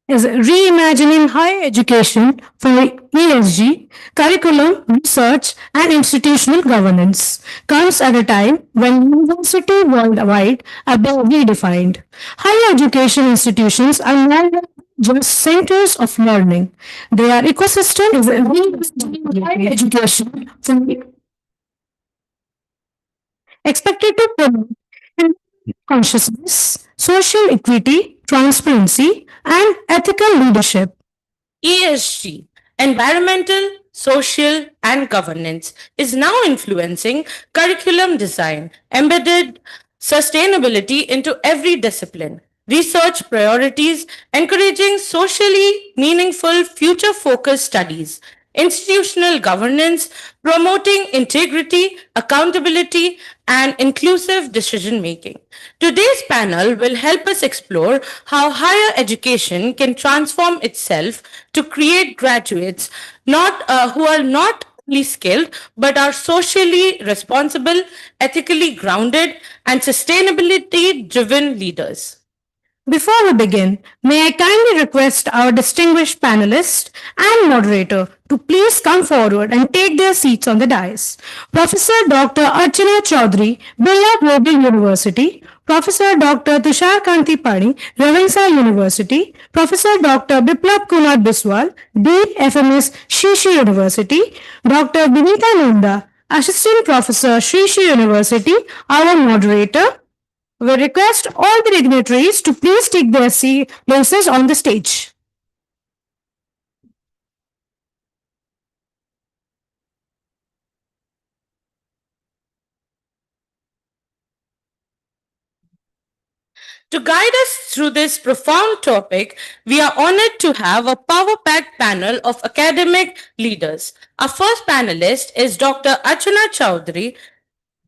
is reimagining higher education for ESG, curriculum, research, and institutional governance, comes at a time when universities worldwide are being redefined. Higher education institutions are no longer just centers of learning. They are ecosystems reimagining higher education for expected to promote consciousness, social equity, transparency, and ethical leadership. ESG, environmental, social, and governance, is now influencing curriculum design, embedded sustainability into every discipline, research priorities, encouraging socially meaningful, future focused studies, institutional governance, promoting integrity, accountability, and inclusive decision making. Today's panel will help us explore how higher education can transform itself to create graduates not who are not only skilled but are socially responsible, ethically grounded, and sustainability driven leaders. Before we begin, may I kindly request our distinguished panelist and moderator to please come forward and take their seats on the dais. Professor Dr. Archana Chaudhary, Birla Global University, Professor Dr. Tushar Kanti Pani, Ravensar University, Professor Dr. Biplab Kumar Biswal, Dean FMS Shishi University, Dr. Vinita Nanda, Assistant Professor Shishi University, our moderator, we request all the dignitaries to please take their places on the stage. To guide us through this profound topic, we are honored to have a power packed panel of academic leaders. Our first panelist is Dr. Archana Chaudhary,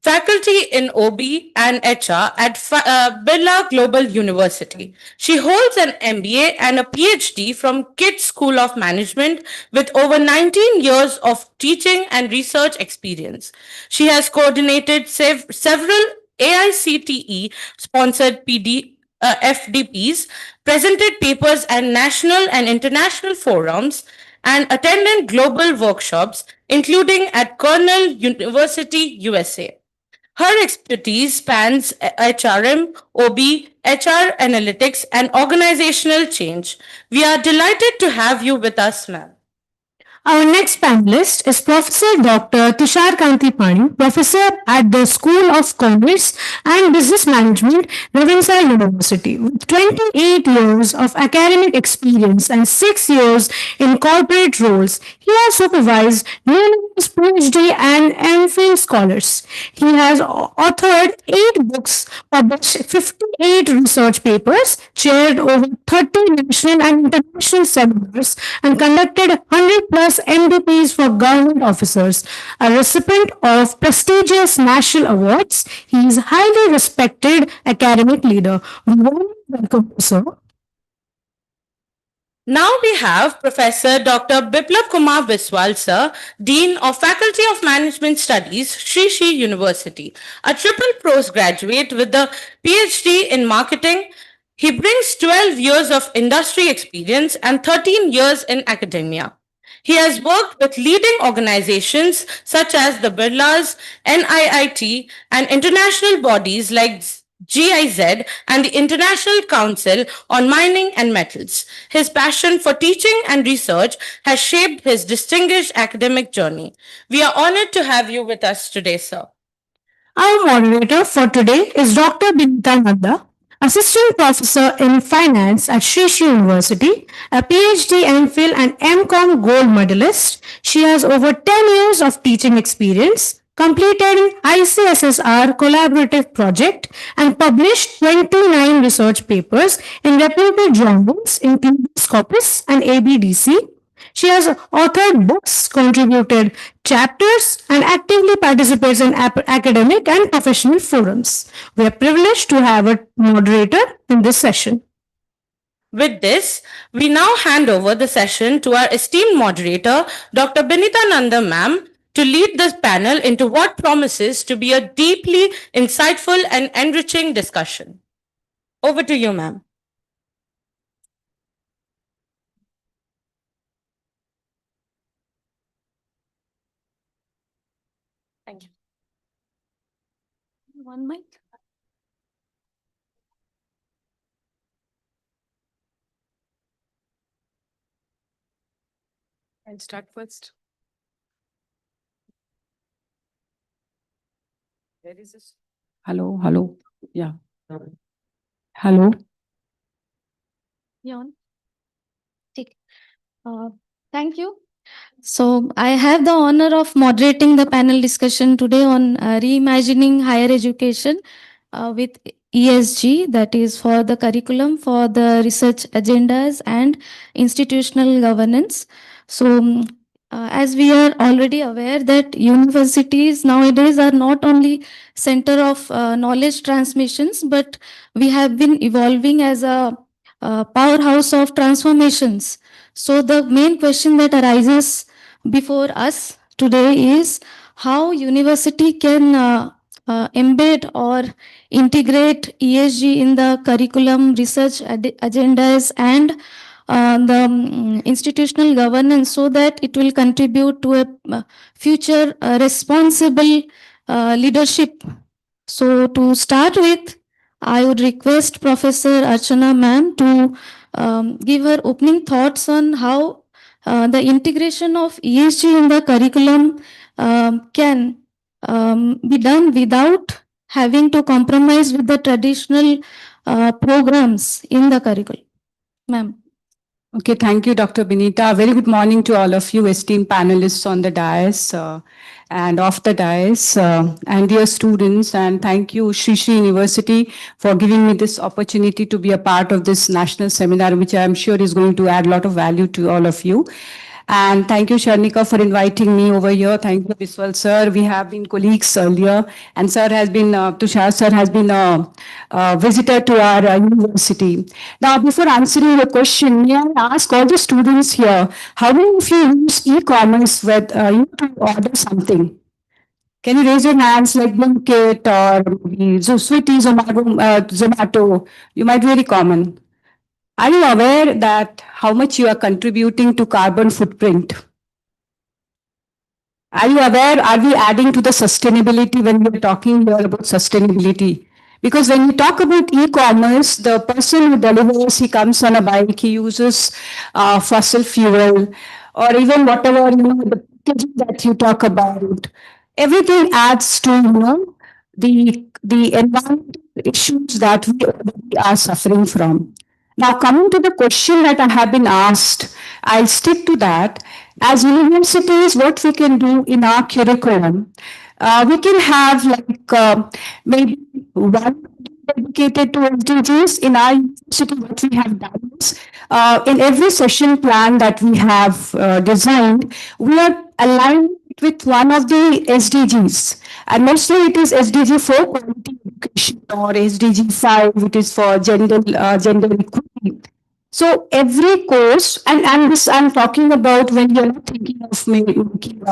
faculty in OB and HR at Birla Global University. She holds an MBA and a PhD from KIT School of Management with over 19 years of teaching and research experience. She has coordinated several AICTE sponsored FDPs, presented papers at national and international forums, and attended global workshops, including at Cornell University, USA. Her expertise spans HRM, OB, HR analytics, and organizational change. We are delighted to have you with us, ma'am. Our next panelist is Professor Dr. Tushar Kanti Pani, Professor at the School of Commerce and Business Management, Ravensar University. With 28 years of academic experience and 6 years in corporate roles, he has supervised numerous PhD and MPhil scholars. He has authored 8 books, published 58 research papers, chaired over 30 national and international seminars, and conducted 100 plus MDPs for government officers. A recipient of prestigious national awards, he is a highly respected academic leader. We warmly welcome you, sir. Now we have Professor Dr. Biplab Kumar Biswal, sir, Dean of Faculty of Management Studies, Sri University, a triple postgraduate with the PhD in Marketing. He brings 12 years of industry experience and 13 years in academia. He has worked with leading organizations such as the Birlas, NIIT, and international bodies like GIZ and the International Council on Mining and Metals. His passion for teaching and research has shaped his distinguished academic journey. We are honored to have you with us today, sir. Our moderator for today is Dr. Binta Nanda, Assistant Professor in Finance at Sri University, a PhD, MPhil, and MCom Gold medalist. She has over 10 years of teaching experience, completed ICSSR collaborative project, and published 29 research papers in reputable journals including Scopus and ABDC. She has authored books, contributed chapters, and actively participates in academic and professional forums. We are privileged to have a moderator in this session. With this, we now hand over the session to our esteemed moderator, Dr. Binita Nanda ma'am, to lead this panel into what promises to be a deeply insightful and enriching discussion. Over to you, ma'am. One mic. I'll start first. Where is this? Hello, hello. Yeah. Hello. You on? Take. Thank you. So, I have the honor of moderating the panel discussion today on reimagining higher education with ESG, that is for the curriculum, for the research agendas, and institutional governance. So, as we are already aware that universities nowadays are not only center of knowledge transmissions, but we have been evolving as a powerhouse of transformations. So the main question that arises before us today is how university can embed or integrate ESG in the curriculum, research agendas, and the institutional governance so that it will contribute to a future responsible leadership. So to start with, I would request Professor Archana ma'am to give her opening thoughts on how the integration of ESG in the curriculum can be done without having to compromise with the traditional programs in the curriculum. Ma'am. Okay, thank you, Dr. Benita. Very good morning to all of you esteemed panelists on the dais and off the dais, and dear students. And thank you, Sri Sri University, for giving me this opportunity to be a part of this national seminar, which I am sure is going to add a lot of value to all of you. And thank you, Sharnika, for inviting me over here. Thank you, Biswal sir. We have been colleagues earlier, and sir has been, Tushar sir has been a visitor to our university. Now, before answering your question, may I ask all the students here, how many of you use e-commerce with you to order something? Can you raise your hands like Blinkit or maybe Swiggy, Zomato? You might be very common. Are you aware that how much you are contributing to carbon footprint? Are you aware, are we adding to the sustainability when we're talking here about sustainability? Because when you talk about e-commerce, the person who delivers, he comes on a bike, he uses fossil fuel, or even whatever, the packaging that you talk about. Everything adds to, the environmental issues that we already are suffering from. Now, coming to the question that I have been asked, I'll stick to that. As universities, what we can do in our curriculum, we can have like maybe one dedicated to SDGs in our university. What we have done is in every session plan that we have designed, we are aligned with one of the SDGs. And mostly it is SDG 4, quality education, or SDG 5, which is for gender equity. So every course, and this I'm talking about when you're not thinking of making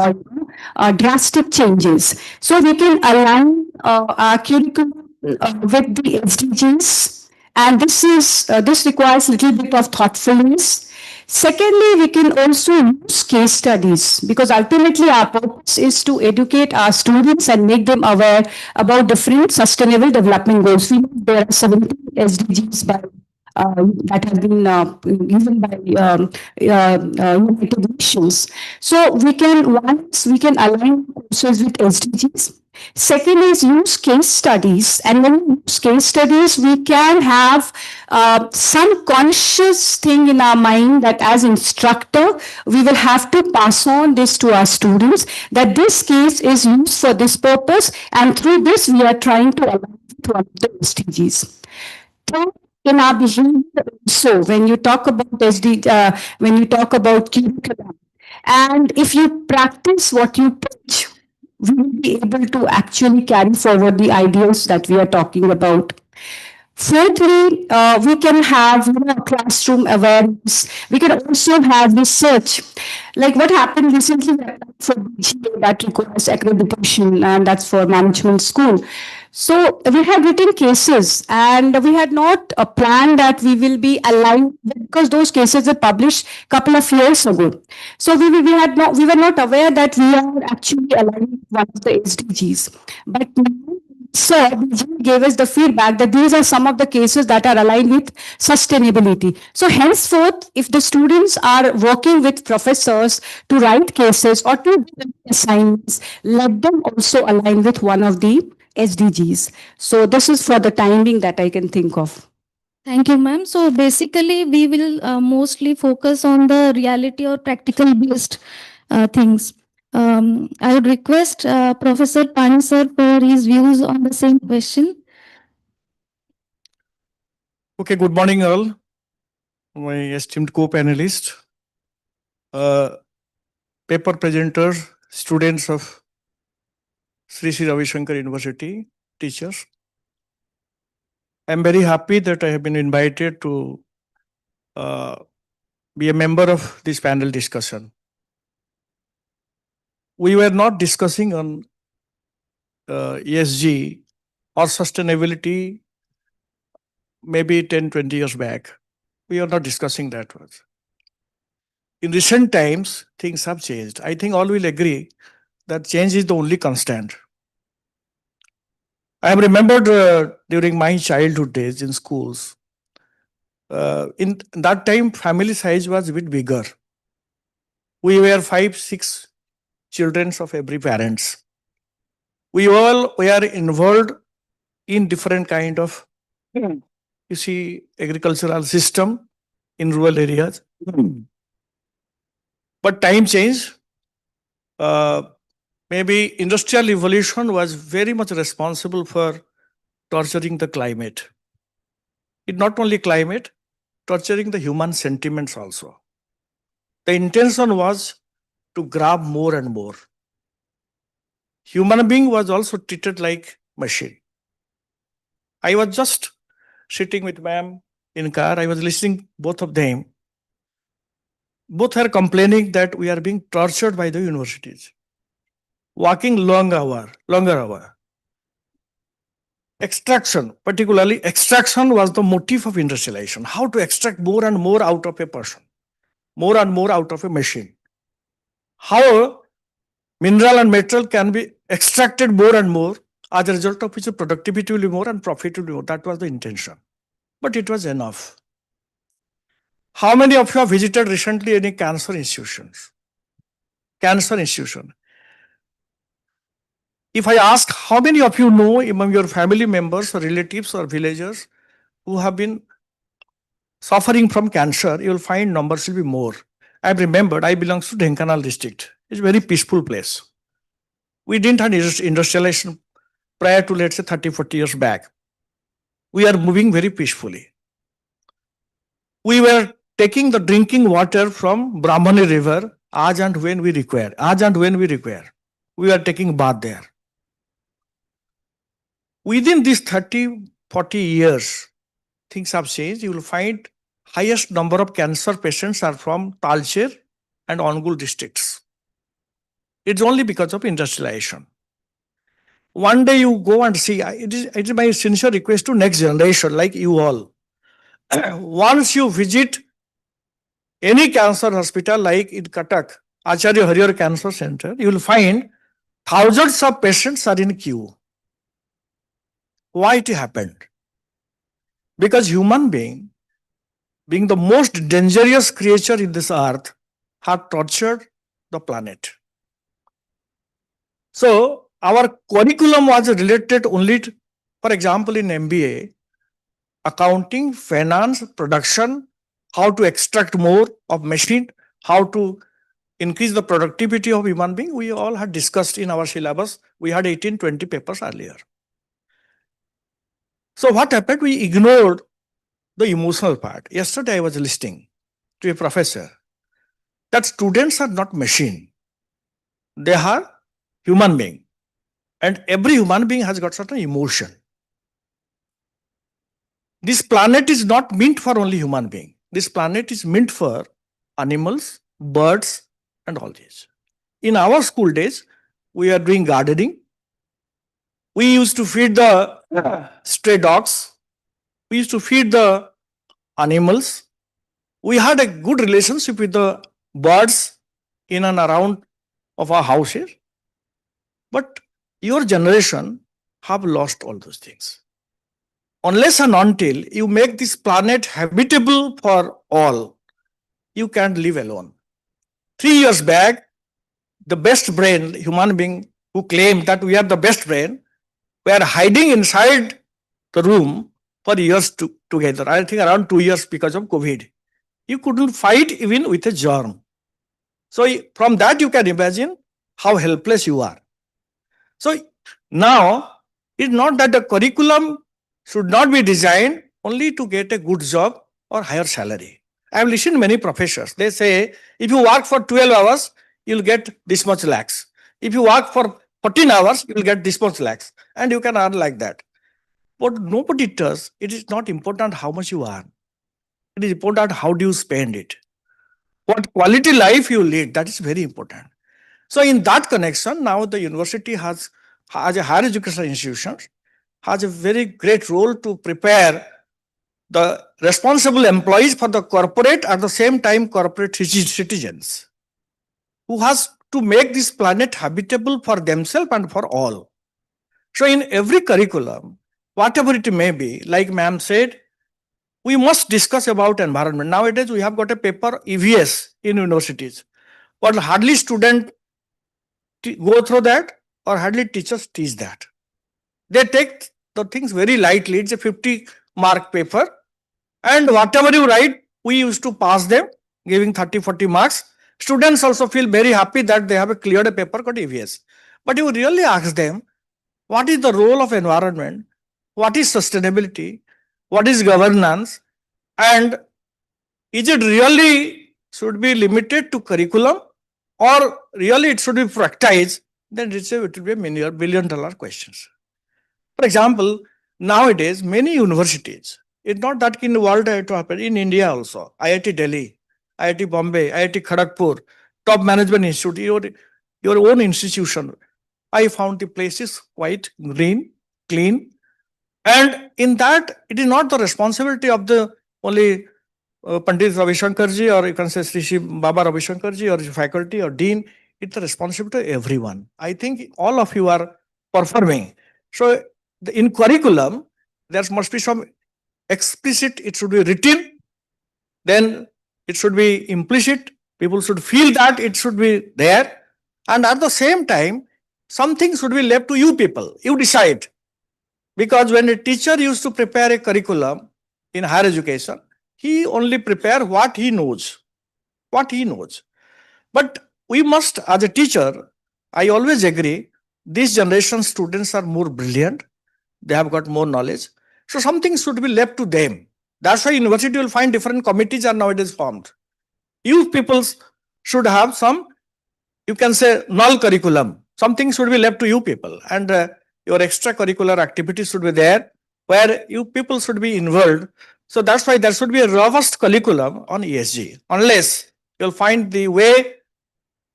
drastic changes. So we can align our curriculum with the SDGs, and this requires a little bit of thoughtfulness. Secondly, we can also use case studies because ultimately our purpose is to educate our students and make them aware about different sustainable development goals. We know there are 17 SDGs that have been given by United Nations. So we can align courses with SDGs. Second is use case studies, and when we use case studies, we can have some conscious thing in our mind that as instructor, we will have to pass on this to our students, that this case is used for this purpose, and through this we are trying to align to one of the SDGs. Third, in our behavior also, when you talk about when you talk about curriculum, and if you practice what you teach, we will be able to actually carry forward the ideals that we are talking about. Fourthly, we can have classroom awareness. We can also have research. Like what happened recently for BGA that requires accreditation, and that's for management school. So we had written cases, and we had not a plan that we will be aligned because those cases were published a couple of years ago. So we were not aware that we are actually aligned with one of the SDGs. But now So he gave us the feedback that these are some of the cases that are aligned with sustainability. So henceforth, if the students are working with professors to write cases or to do assignments, let them also align with one of the SDGs. So this is for the timing that I can think of. Thank you, ma'am. So basically, we will mostly focus on the reality or practical based things. I would request Professor Pani sir for his views on the same question. Okay, good morning, all. My esteemed co-panelists, uh, paper presenters, students of Sri Sri Ravi Shankar University, teachers. I'm very happy that I have been invited to uh, be a member of this panel discussion. We were not discussing on ESG or sustainability maybe 10, 20 years back. We are not discussing that much. In recent times, things have changed. I think all will agree that change is the only constant. I am remembered during my childhood days in schools. In that time, family size was a bit bigger. We were 5, 6 children of every parents. We all were involved in different kind of, you see, agricultural system in rural areas. But time changed. Maybe industrial evolution was very much responsible for torturing the climate. It not only climate, torturing the human sentiments also. The intention was to grab more and more. Human being was also treated like machine. I was just sitting with ma'am in car. I was listening both of them. Both are complaining that we are being tortured by the universities. Working longer hour. Extraction, particularly extraction was the motive of industrialization. How to extract more and more out of a person, more and more out of a machine. How mineral and metal can be extracted more and more, as a result of which the productivity will be more and profit will be more. That was the intention. But it was enough. How many of you have visited recently any cancer institutions? Cancer institution. If I ask how many of you know among your family members or relatives or villagers who have been suffering from cancer, you will find numbers will be more. I've remembered I belong to Dhenkanal district. It's a very peaceful place. We didn't have industrialization prior to, let's say, 30, 40 years back. We are moving very peacefully. We were taking the drinking water from Brahmani river as and when we require. As and when we require. We are taking bath there. Within these 30, 40 years, things have changed. You will find highest number of cancer patients are from Talcher and Ongul districts. It's only because of industrialization. One day you go and see, it is my sincere request to next generation like you all. Once you visit any cancer hospital like in Cuttack, Acharya Hariyar Cancer Center, you will find thousands of patients are in queue. Why it happened? Because human being the most dangerous creature in this earth, have tortured the planet. So our curriculum was related only to, for example, in MBA, accounting, finance, production, how to extract more of machine, how to increase the productivity of human being. We all had discussed in our syllabus. We had 18, 20 papers earlier. So what happened? We ignored the emotional part. Yesterday I was listening to a professor that students are not machine. They are human being. And every human being has got certain emotion. This planet is not meant for only human being. This planet is meant for animals, birds, and all these. In our school days, we are doing gardening. We used to feed the stray dogs. We used to feed the animals. We had a good relationship with the birds in and around of our houses. But your generation, have lost all those things. Unless and until you make this planet habitable for all, you can't live alone. 3 years back, the best brain, human being who claimed that we are the best brain, were hiding inside the room for years together. I think around 2 years because of COVID. You couldn't fight even with a germ. So from that you can imagine how helpless you are. So now it's not that the curriculum should not be designed only to get a good job or higher salary. I have listened to many professors. They say if you work for 12 hours, you'll get this much lakhs. If you work for 14 hours, you'll get this much lakhs. And you can earn like that. But nobody does. It is not important how much you earn. It is important how do you spend it. What quality life you lead, that is very important. So in that connection, now the university has a higher education institution, has a very great role to prepare the responsible employees for the corporate, at the same time corporate citizens, who has to make this planet habitable for themselves and for all. So in every curriculum, whatever it may be, like ma'am said, we must discuss about environment. Nowadays, we have got a paper EVS in universities, but hardly students go through that or hardly teachers teach that. They take the things very lightly. It's a 50-mark paper. And whatever you write, we used to pass them, giving 30-40 marks. Students also feel very happy that they have cleared a paper called EVS. But you really ask them, what is the role of environment? What is sustainability? What is governance? And is it really should be limited to curriculum or really it should be practiced? Then it will be a billion-dollar questions. For example, nowadays, many universities, it's not that in the world it happen, in India also, IIT Delhi, IIT Bombay, IIT Kharagpur, top management institute, your own institution, I found the place is quite green, clean. And in that, it is not the responsibility of the only Pandit Ravi Shankarji, or you can say Sri Shri Baba Ravi Shankarji, or faculty or dean. It's the responsibility of everyone. I think all of you are performing. So in curriculum, there must be some explicit, it should be written, then it should be implicit. People should feel that it should be there. And at the same time, something should be left to you people. You decide. Because when a teacher used to prepare a curriculum in higher education, he only prepare what he knows. What he knows. But we must, as a teacher, I always agree, this generation students are more brilliant. They have got more knowledge. So something should be left to them. That's why university will find different committees are nowadays formed. You people should have some, you can say, null curriculum. Something should be left to you people. And your extracurricular activities should be there, where you people should be involved. So that's why there should be a robust curriculum on ESG. Unless you'll find the way,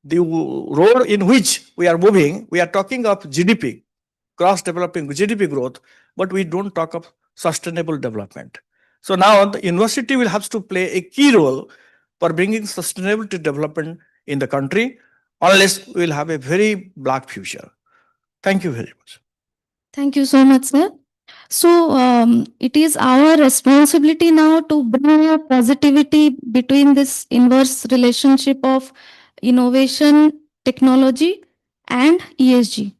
the road in which we are moving, we are talking of GDP, cross-developing GDP growth, but we don't talk of sustainable development. So now the university will have to play a key role for bringing sustainability development in the country, unless we will have a very black future. Thank you very much. Thank you so much, sir. So it is our responsibility now to bring a positivity between this inverse relationship of innovation, technology, and ESG.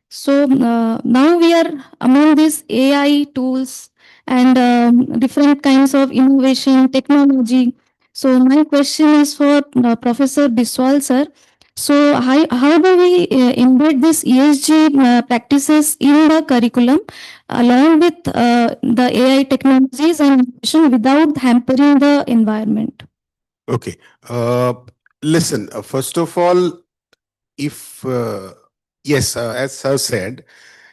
So now we are among these AI tools and different kinds of innovation, technology. So my question is for Professor Biswal, sir. So how do we embed this ESG practices in the curriculum along with the AI technologies and innovation without hampering the environment? Okay. Listen, first of all, if, yes, as I said,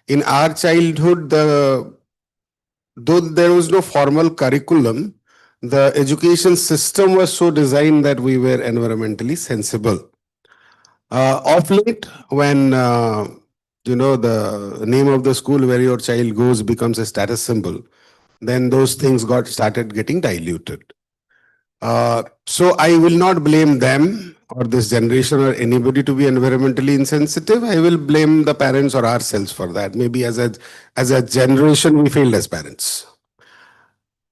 in our childhood, though there was no formal curriculum, the education system was so designed that we were environmentally sensible. Of late, when the name of the school where your child goes becomes a status symbol, then those things started getting diluted. So I will not blame them. or this generation or anybody to be environmentally insensitive, I will blame the parents or ourselves for that. Maybe as a generation, we failed as parents.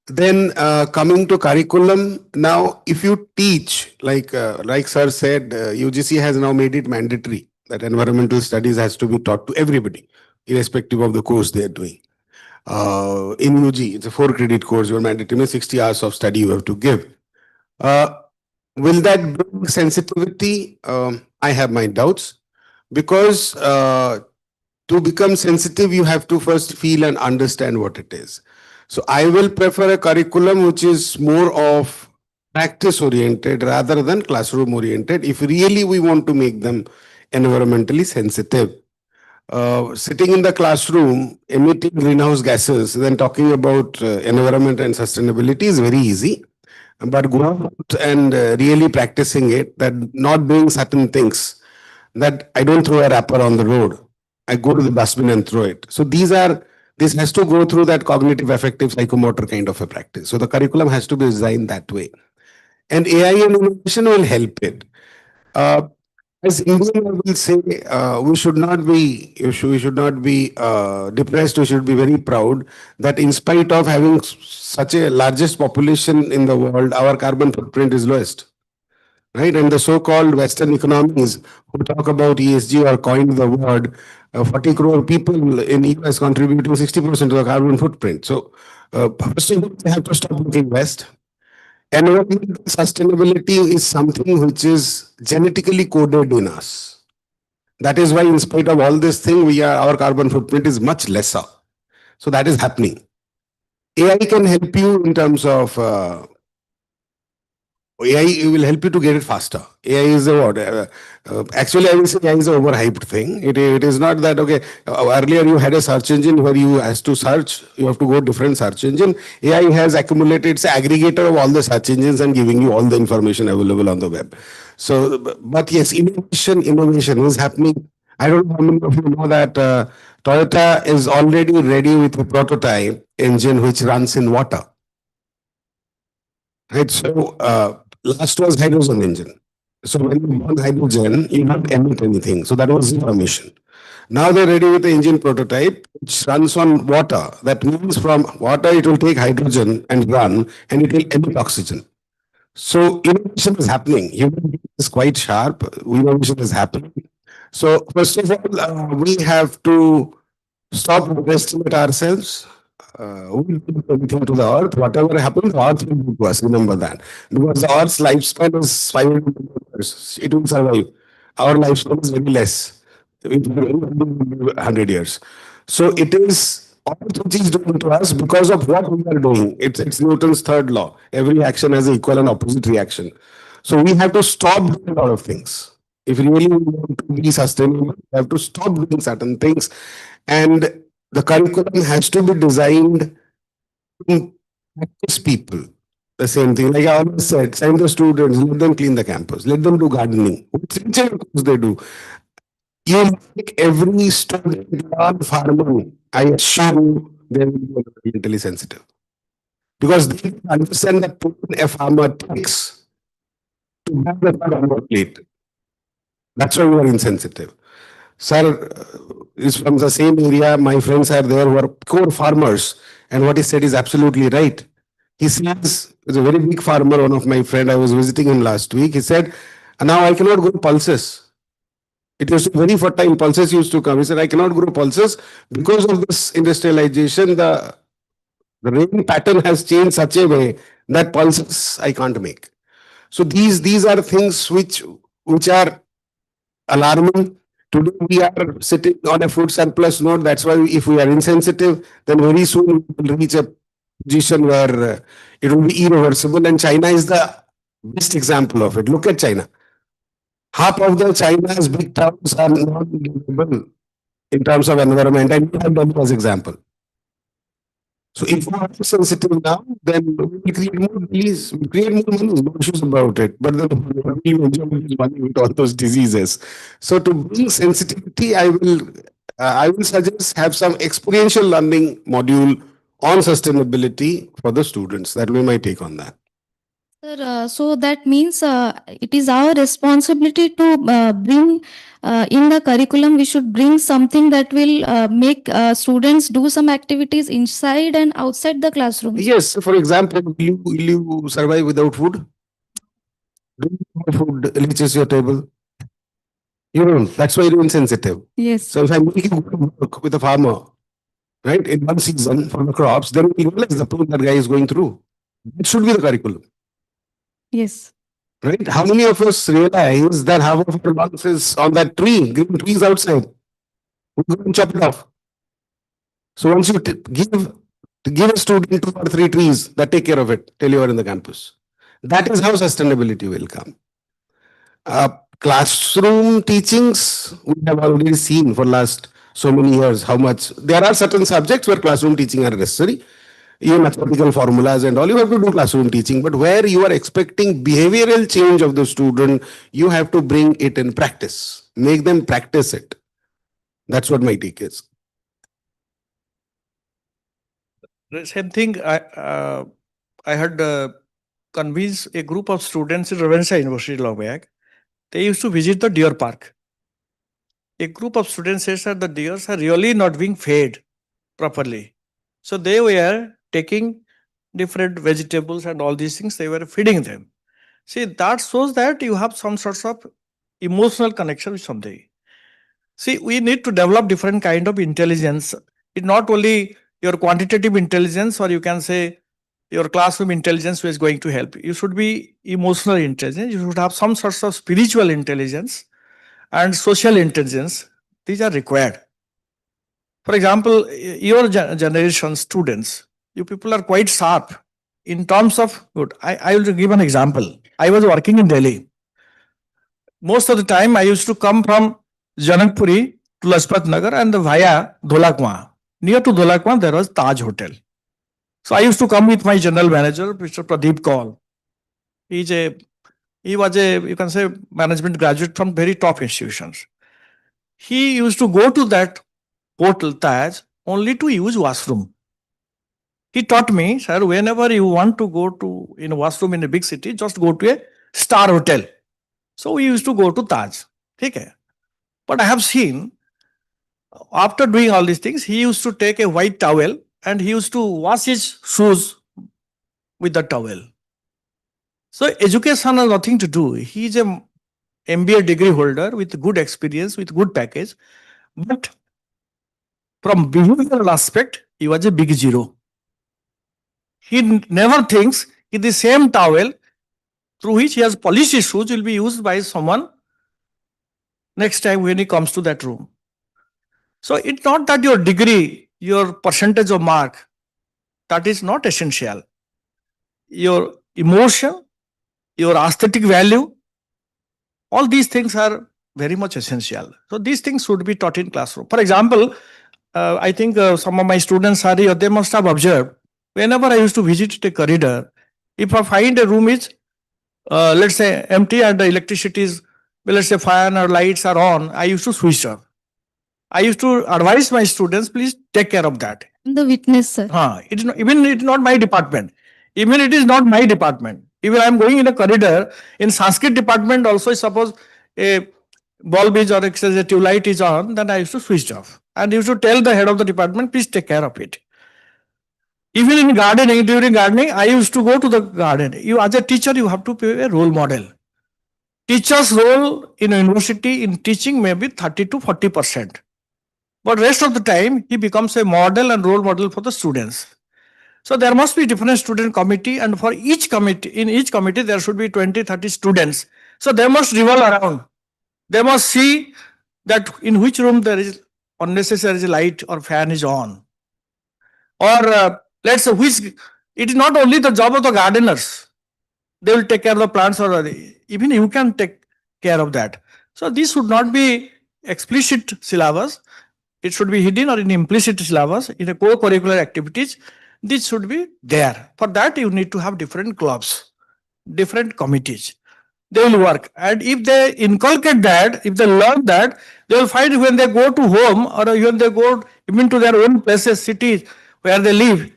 Then coming to curriculum, now if you teach, like sir said, UGC has now made it mandatory that environmental studies has to be taught to everybody, irrespective of the course they are doing. In UG, it's a 4 credit course. You're mandatory, 60 hours of study you have to give. Will that bring sensitivity? I have my doubts, because to become sensitive, you have to first feel and understand what it is. So I will prefer a curriculum which is more of practice oriented rather than classroom oriented, if really we want to make them environmentally sensitive. Sitting in the classroom, emitting greenhouse gases, then talking about environment and sustainability is very easy. But go out and really practicing it, that not doing certain things, that I don't throw a wrapper on the road, I go to the dustbin and throw it. So this has to go through that cognitive, affective, psychomotor kind of a practice. So the curriculum has to be designed that way. And AI and innovation will help it. Uh, as Indian, I will say we should not be depressed. We should be very proud that in spite of having such a largest population in the world, our carbon footprint is lowest. Right, and the so-called Western economies who talk about ESG or coined the word, 40 crore people in US contributing 60% of the carbon footprint. So, first of all, we have to stop looking west. Environmental sustainability is something which is genetically coded in us. That is why, in spite of all this thing, our carbon footprint is much lesser. So that is happening. AI can help you in terms of AI will help you to get it faster. AI is a what? Actually, I will say AI is an overhyped thing. It is not that, okay, earlier you had a search engine where you has to search, you have to go different search engine. AI has accumulated, it's an aggregator of all the search engines and giving you all the information available on the web. So, but yes, innovation is happening. I don't know how many of you know that Toyota is already ready with a prototype engine which runs in water. Right, so last was hydrogen engine. So when you burn hydrogen, you don't emit anything. So that was zero emission. Now they're ready with the engine prototype, which runs on water. That means from water, it will take hydrogen and run, and it will emit oxygen. So innovation is happening. Human being is quite sharp. Innovation is happening. So first of all, we have to stop underestimate ourselves. We will do everything to the earth. Whatever happens, the earth will do to us. Remember that. Because the earth's lifespan is 500 years. It will survive. Our lifespan is very less. It will be 100 years. So it is all which is doing to us because of what we are doing. It's Newton's third law. Every action has an equal and opposite reaction. So we have to stop doing a lot of things. If really we want to be sustainable, we have to stop doing certain things. And the curriculum has to be designed to practice people. The same thing, like I always said, send the students, let them clean the campus, let them do gardening, whichever course they do. You make every student learn farming, I assure you they will be environmentally sensitive. Because they understand that a farmer takes to have the food on your plate. That's why we are insensitive. Sir is from the same area. My friends are there who are core farmers. And what he said is absolutely right. He says, he's a very big farmer, one of my friend, I was visiting him last week. He said, now I cannot grow pulses. It was very fertile, pulses used to come. He said, I cannot grow pulses because of this industrialization. The rain pattern has changed such a way that pulses I can't make. So these are things which are alarming. Today we are sitting on a food surplus note. That's why if we are insensitive, then very soon we will reach a position where it will be irreversible. And China is the best example of it. Look at China. Half of the China's big towns are not livable in terms of environment, and we have done as example. So if we are sensitive now, then we will create more disease, we create more money, no issues about it. But then we will enjoy money with all those diseases. So to bring sensitivity, I will suggest have some experiential learning module on sustainability for the students. That will be my take on that. Sir, so that means it is our responsibility to bring in the curriculum, we should bring something that will make students do some activities inside and outside the classroom. Yes, for example, will you survive without food? Do you have food reaches your table? You don't. That's why you're insensitive. Yes. So if I'm making work with a farmer, right, in one season for the crops, then we realize the pain that guy is going through. It should be the curriculum, Yes. right? How many of us realize that half of our lunch is on that tree, green trees outside? We go and chop it off. So once you give a student 2 or 3 trees that take care of it till you are in the campus. That is how sustainability will come. Classroom teachings, we have already seen for last so many years how much there are certain subjects where classroom teaching are necessary. Even mathematical formulas and all, you have to do classroom teaching. But where you are expecting behavioral change of the student, you have to bring it in practice, make them practice it. That's what my take is. The same thing, I had convinced a group of students in Ravenshaw University long back. They used to visit the deer park. A group of students said that the deers are really not being fed properly. So they were taking different vegetables and all these things, they were feeding them. See, that shows that you have some sorts of emotional connection with something. See, we need to develop different kind of intelligence. It's not only your quantitative intelligence, or you can say your classroom intelligence which is going to help. You should be emotional intelligence. You should have some sorts of spiritual intelligence and social intelligence. These are required. For example, your generation students, you people are quite sharp in terms of good. I will give an example. I was working in Delhi. Most of the time, I used to come from Janakpuri to Lajpat Nagar and via Dholakwa. Near to Dholakwa, there was Taj Hotel. So I used to come with my general manager, Mr. Pradeep Kaul. He was a, you can say, management graduate from very top institutions. He used to go to that hotel Taj only to use washroom. He taught me, sir, whenever you want to go to in a washroom in a big city, just go to a star hotel. So we used to go to Taj. Okay. But I have seen, after doing all these things, he used to take a white towel and he used to wash his shoes with the towel. So education has nothing to do. He is a MBA degree holder with good experience, with good package. But from behavioral aspect, he was a big zero. He never thinks that the same towel through which he has polished his shoes will be used by someone next time when he comes to that room. So it's not that your degree, your percentage of mark, that is not essential. Your emotion, your aesthetic value, all these things are very much essential. So these things should be taught in classroom. For example, I think some of my students are here, they must have observed, whenever I used to visit a corridor, if I find a room is, let's say, empty and the electricity is, well, let's say, fan or lights are on, I used to switch off. I used to advise my students, please take care of that. The witness, sir. It is not, even it is not my department. Even it is not my department. Even I am going in a corridor, in Sanskrit department also, suppose a bulb is or a tube light is on, then I used to switch off. And you should tell the head of the department, please take care of it. Even in gardening, during gardening, I used to go to the garden. You, as a teacher, you have to be a role model. Teacher's role in a university in teaching may be 30 to 40%. But rest of the time, he becomes a model and role model for the students. So there must be different student committee, and for each committee, in each committee, there should be 20, 30 students. So they must revolve around. They must see that in which room there is unnecessary light or fan is on. Or let's say it is not only the job of the gardeners. They will take care of the plants, or even you can take care of that. So this should not be explicit syllabus. It should be hidden or in implicit syllabus, in a co-curricular activities. This should be there. For that, you need to have different clubs, different committees. They will work. And if they inculcate that, if they learn that, they will find when they go to home or when they go even to their own places, cities where they live,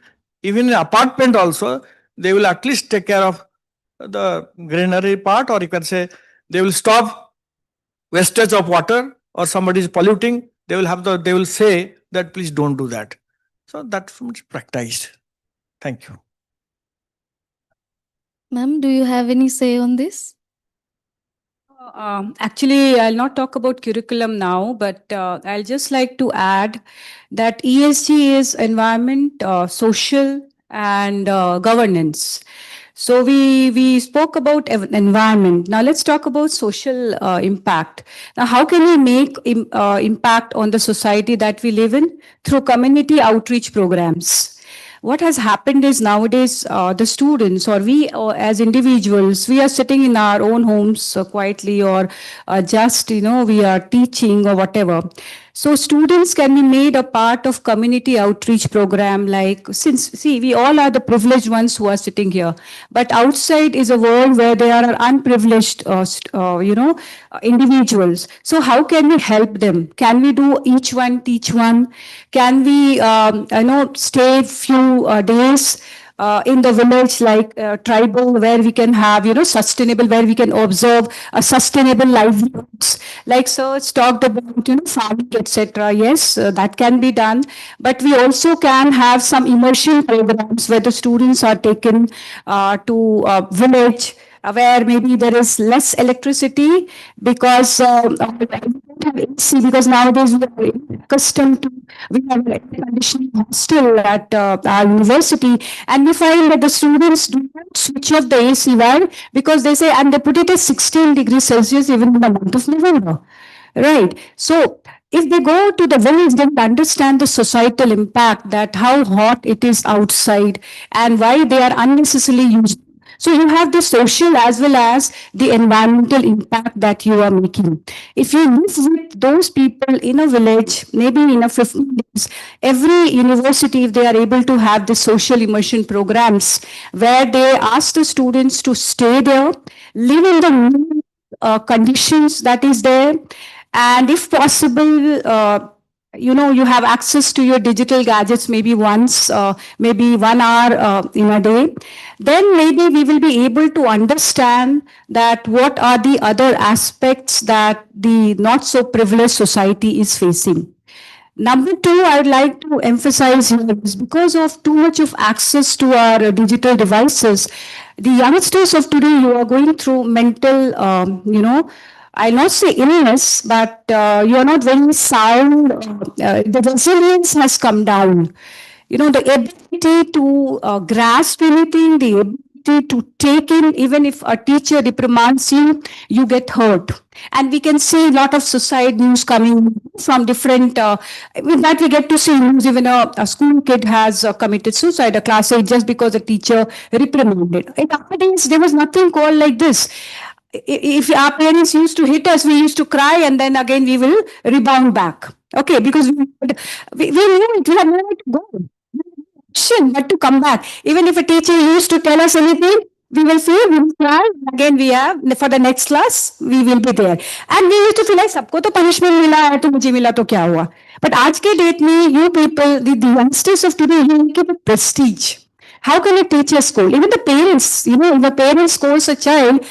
even in apartment also, they will at least take care of the greenery part, or you can say they will stop wastage of water, or somebody is polluting, they will say that please don't do that. So that's practiced. Thank you. Ma'am, do you have any say on this? Actually, I'll not talk about curriculum now, but I'll just like to add that ESG is environment, social, and governance. So we spoke about environment. Now let's talk about social impact. Now, how can we make impact on the society that we live in? Through community outreach programs. What has happened is nowadays the students or we as individuals, we are sitting in our own homes quietly, or just we are teaching or whatever. So students can be made a part of community outreach program. Like, since see, we all are the privileged ones who are sitting here, but outside is a world where there are unprivileged individuals. So how can we help them? Can we do each one teach one? Can we stay few days in the village, like tribal, where we can have sustainable, where we can observe sustainable livelihoods, like sir it's talked about farming, etc. Yes, that can be done, but we also can have some immersion programs where the students are taken to village where maybe there is less electricity, because we don't have AC, because nowadays we are accustomed to, we have an air conditioning hostel at our university, and we find that the students do not switch off the AC. Why? Because they say, and they put it at 16 degrees Celsius even in the month of November. Right. So if they go to the village, they will understand the societal impact, that how hot it is outside and why they are unnecessarily used. So you have the social as well as the environmental impact that you are making. If you live with those people in a village, maybe in a 15 days, every university, if they are able to have the social immersion programs where they ask the students to stay there, live in the conditions that is there, and if possible, you have access to your digital gadgets maybe once, maybe 1 hour in a day, then maybe we will be able to understand that what are the other aspects that the not so privileged society is facing. Number two, I would like to emphasize here is, because of too much of access to our digital devices, the youngsters of today, you are going through mental, I'll not say illness, but you are not very sound. The resilience has come down. The ability to grasp anything, the ability to take in, even if a teacher reprimands you, you get hurt. And we can see a lot of suicide news coming from different, with that we get to see news, even a school kid has committed suicide, a class 8, just because the teacher reprimanded. In our days, there was nothing called like this. If our parents used to hit us, we used to cry, and then again we will rebound back. Okay, because we knew it, we had nowhere to go. But to come back. Even if a teacher used to tell us anything, we will feel, we will cry, again we have, for the next class, we will be there. And we used to feel like, सबको तो punishment मिला है, तो मुझे मिला तो क्या हुआ? But आज के date में, you people, the youngsters of today, you give it prestige. How can a teacher scold? Even the parents, if a parent scolds a child,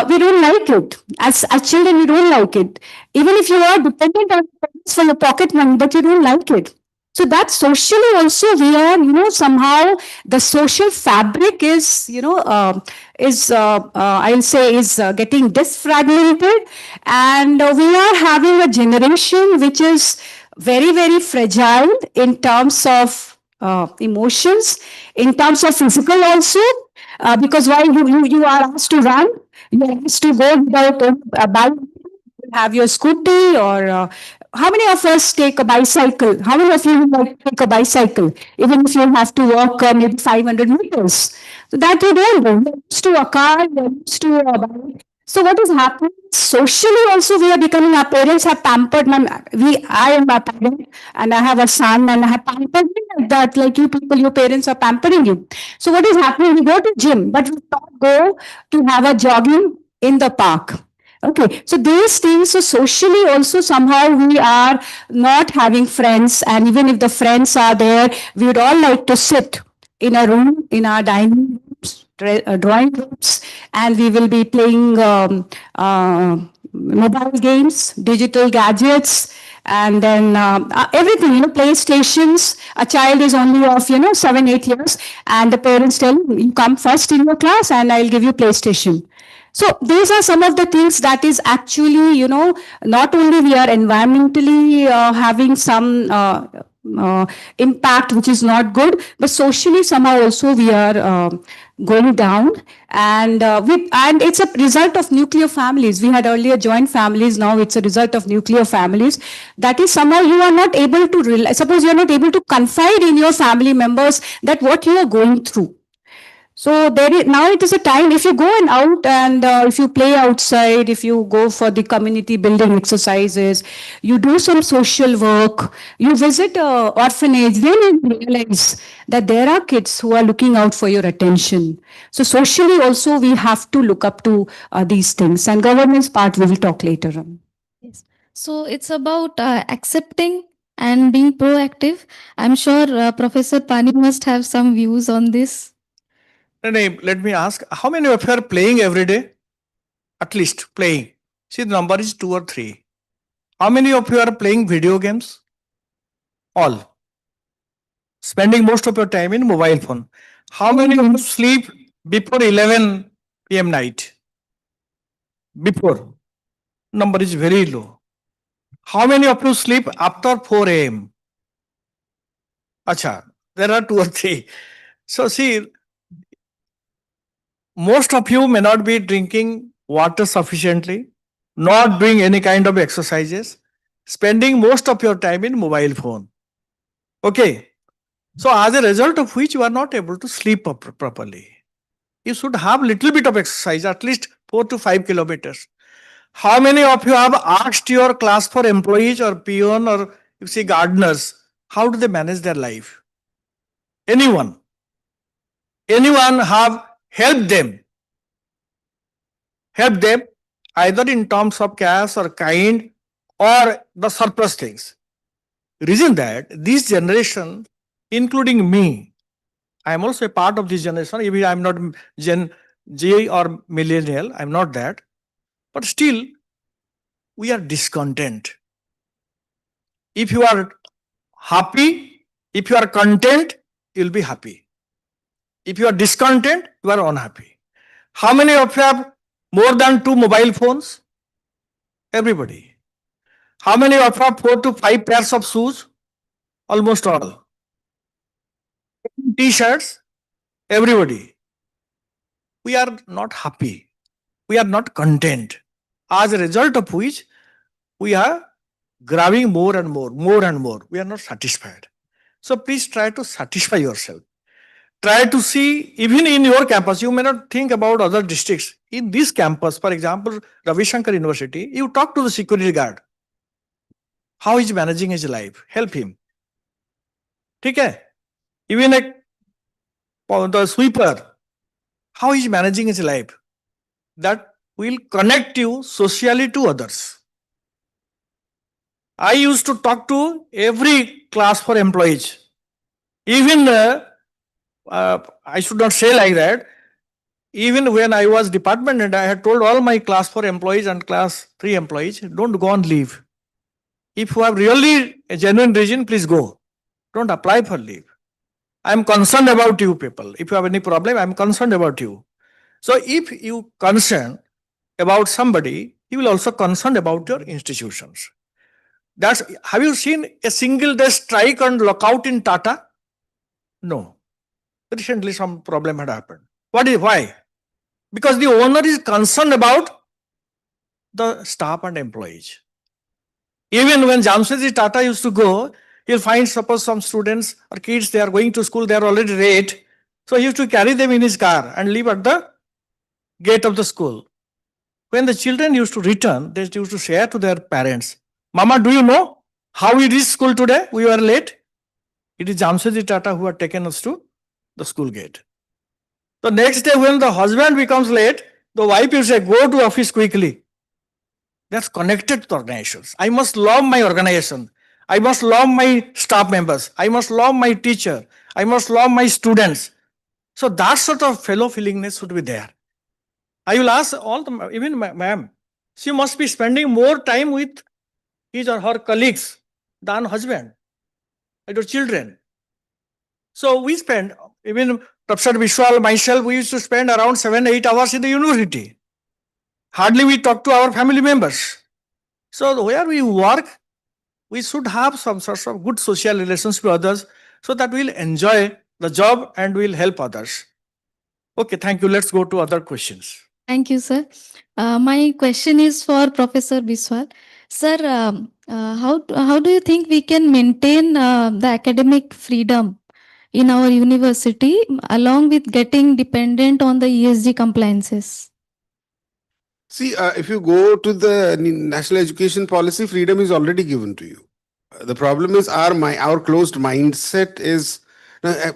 we don't like it. As children, we don't like it. Even if you are dependent on parents for your pocket money, but you don't like it. So that socially also we are, somehow the social fabric is, I'll say is getting disfragmented, and we are having a generation which is very, very fragile in terms of emotions, in terms of physical also, because while you are asked to run, you are asked to go without a bike, have your scooty, or how many of us take a bicycle? How many of you like take a bicycle, even if you have to walk maybe 500 meters? So that you don't do. You're used to a car, you're used to a bike. So what is happening socially also, we are becoming, our parents have pampered I am a parent and I have a son, and I have pampered me like that, like you people, your parents are pampering you. So what is happening? We go to gym, but we don't go to have a jogging in the park. Okay, so these things, so socially also somehow we are not having friends, and even if the friends are there, we would all like to sit in a room, in our dining rooms, drawing groups, and we will be playing mobile games, digital gadgets, and then everything, PlayStations. A child is only of, 7, 8 years, and the parents tell him, you come first in your class and I'll give you PlayStation. So these are some of the things that is actually, not only we are environmentally having some impact which is not good, but socially somehow also we are going down, and and it's a result of nuclear families. We had earlier joint families, now it's a result of nuclear families. That is somehow you are not able to suppose you are not able to confide in your family members that what you are going through. So there is, now it is a time, if you go and out and if you play outside, if you go for the community building exercises, you do some social work, you visit a orphanage, then you realize that there are kids who are looking out for your attention. So socially also we have to look up to these things, and governance part we will talk later on. Yes. So it's about accepting and being proactive. I'm sure Professor Pani must have some views on this. Let me ask, how many of you are playing every day? At least playing. See, the number is 2 or 3. How many of you are playing video games? All. Spending most of your time in mobile phone. How many of you sleep before 11 p.m. night? Before. Number is very low. How many of you sleep after 4 a.m.? Acha, there are 2 or 3. So see, most of you may not be drinking water sufficiently, not doing any kind of exercises, spending most of your time in mobile phone. Okay. So as a result of which you are not able to sleep properly. You should have little bit of exercise, at least 4 to 5 kilometers. How many of you have asked your class for employees or peon or you see gardeners, how do they manage their life? Anyone? Anyone have helped them? Help them either in terms of cash or kind or the surplus things. Reason that this generation, including me, I am also a part of this generation. Even I am not Gen Z or millennial, I am not that. But still, we are discontent. If you are happy, if you are content, you will be happy. If you are discontent, you are unhappy. How many of you have more than 2 mobile phones? Everybody. How many of you have 4 to 5 pairs of shoes? Almost all. T-shirts? Everybody. We are not happy. We are not content. As a result of which, we are grabbing more and more, more and more. We are not satisfied. So please try to satisfy yourself. Try to see, even in your campus, you may not think about other districts. In this campus, for example, Ravi Shankar University, you talk to the security guard. How is he managing his life? Help him. Okay? Even the sweeper, how is he managing his life? That will connect you socially to others. I used to talk to every class for employees. Even, I should not say like that, even when I was department and I had told all my class 4 employees and class 3 employees, don't go on leave. If you have really a genuine reason, please go. Don't apply for leave. I am concerned about you people. If you have any problem, I am concerned about you. So if you concern about somebody, you will also concern about your institutions. Have you seen a single day strike and lockout in Tata? No. Recently some problem had happened. Why? Because the owner is concerned about the staff and employees. Even when Jamshedji Tata used to go, he'll find suppose some students or kids, they are going to school, they are already late. So he used to carry them in his car and leave at the gate of the school. When the children used to return, they used to share to their parents, Mama, do you know how we reached school today? We were late. It is Jamshedji Tata who had taken us to the school gate. The next day when the husband becomes late, the wife will say, go to office quickly. That's connected to organizations. I must love my organization. I must love my staff members. I must love my teacher. I must love my students. So that sort of fellow feelingness should be there. I will ask all the, even ma'am, she must be spending more time with his or her colleagues than husband and your children. So we spend, even Professor Vishwal, myself, we used to spend around 7-8 hours in the university. Hardly we talk to our family members. So where we work, we should have some sorts of good social relations with others so that we'll enjoy the job and we'll help others. Okay, thank you. Let's go to other questions. Thank you, sir. My question is for Professor Biswal. Sir, how do you think we can maintain the academic freedom in our university along with getting dependent on the ESG compliances? See, if you go to the national education policy, freedom is already given to you. The problem is our closed mindset is